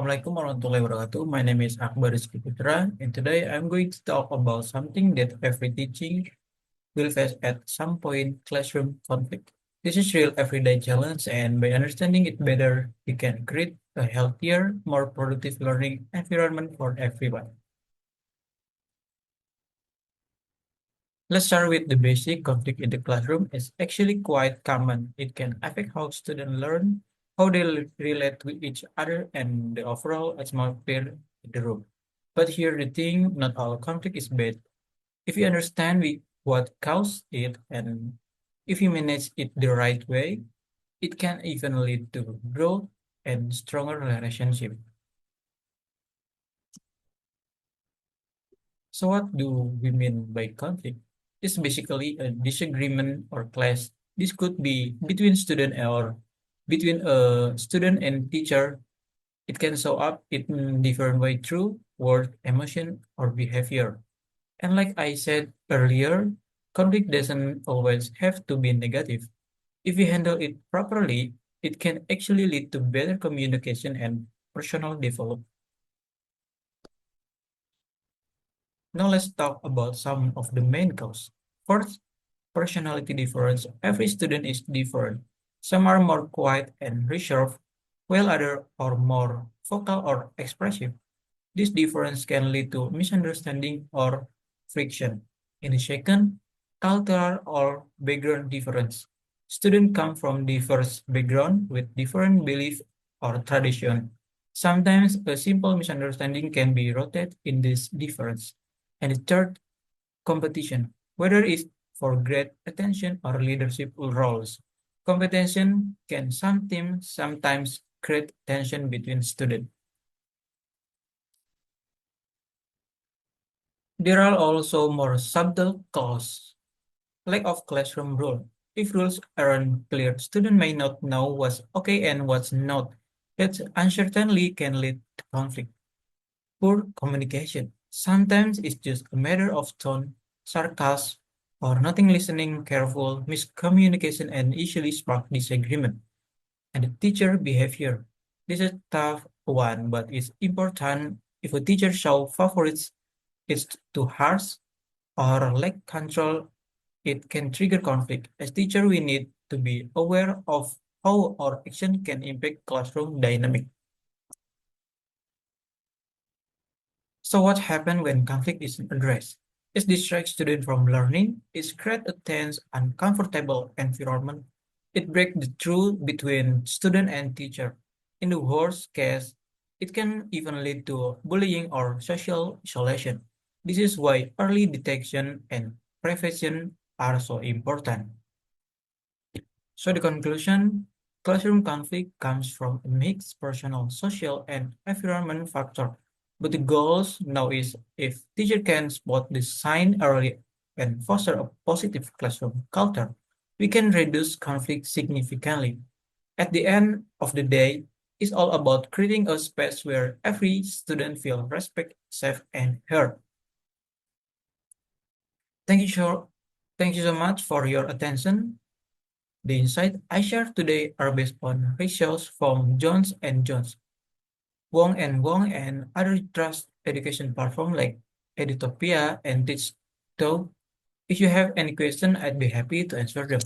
Assalamualaikum warahmatullahi wabarakatuh. My name is Akbar, and today I'm going to talk about something that every teaching will face at some point: classroom conflict. This is real everyday challenge, and by understanding it better, we can create a healthier, more productive learning environment for everyone. Let's start with the basic. Conflict in the classroom is actually quite common. It can affect how students learn, how they relate with each other, and the overall atmosphere in the room. But here the thing, not all conflict is bad. If you understand what caused it and if you manage it the right way, it can even lead to growth and stronger relationship. So what do we mean by conflict? It's basically a disagreement or clash. This could be between student or between a student and teacher. It can show up in different way through word, emotion, or behavior. And like I said earlier, conflict doesn't always have to be negative. If we handle it properly, it can actually lead to better communication and personal development. Now let's talk about some of the main causes. First, personality difference. Every student is different. Some are more quiet and reserved, while others are more vocal or expressive. This difference can lead to misunderstanding or friction. In the second, cultural or background difference. Students come from diverse backgrounds with different beliefs or tradition. Sometimes a simple misunderstanding can be rooted in this difference. And the third, competition, whether it's for grade attention or leadership roles. Competition can sometimes create tension between students. There are also more subtle causes, lack of classroom rule. If rules aren't clear, students may not know what's okay and what's not. That uncertainty can lead to conflict. Poor communication. Sometimes it's just a matter of tone, sarcasm, or nothing listening careful. Miscommunication and easily spark disagreement. And the teacher behavior. This is a tough one, but it's important. If a teacher shows favorites, it's too harsh or lack control, it can trigger conflict. As teacher, we need to be aware of how our action can impact classroom dynamic. So what happens when conflict isn't addressed? It distracts students from learning, it creates a tense, uncomfortable environment. It breaks the truth between student and teacher. In the worst case, it can even lead to bullying or social isolation. This is why early detection and prevention are so important. So the conclusion, classroom conflict comes from a mixed personal, social, and environment factor. But the goals now is if teacher can spot the sign early and foster a positive classroom culture, we can reduce conflict significantly. At the end of the day, it's all about creating a space where every student feels respected, safe, and heard. Thank you, thank you so much for your attention. The insights I share today are based on research from Jones and Jones, Wong and other trust education platforms like Edutopia and TeachTalk. If you have any question, I'd be happy to answer them.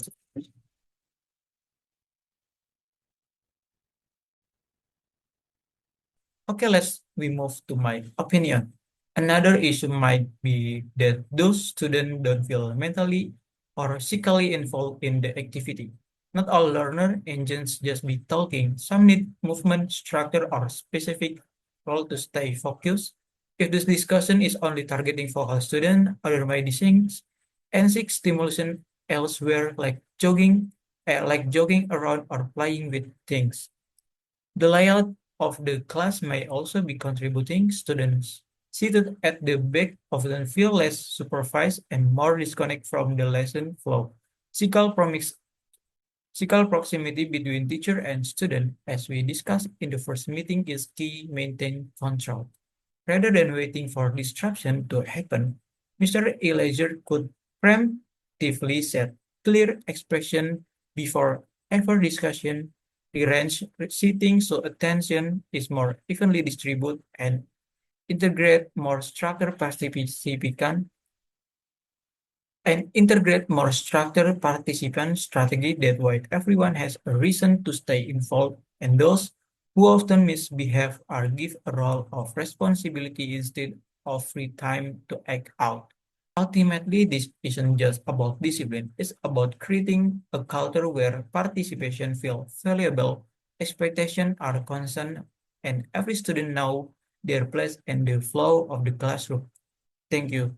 Okay, we move to my opinion. Another issue might be that those students don't feel mentally or physically involved in the activity. Not all learner engines just be talking. Some need movement, structure, or specific role to stay focused. If this discussion is only targeting focal student, other may things and seek stimulation elsewhere, like jogging around or playing with things. The layout of the class may also be contributing. Students seated at the back often feel less supervised and more disconnected from the lesson flow. Physical, physical proximity between teacher and student, as we discussed in the first meeting, is key. Maintain control. Rather than waiting for disruption to happen, Mr. Elijah could preemptively set clear expression before every discussion rearrange seating so attention is more evenly distributed, and integrate more structured participant strategy that way everyone has a reason to stay involved, and those who often misbehave are given a role of responsibility instead of free time to act out. Ultimately, this isn't just about discipline, it's about creating a culture where participation feels valuable, expectations are constant, and every student knows their place in the flow of the classroom. Thank you.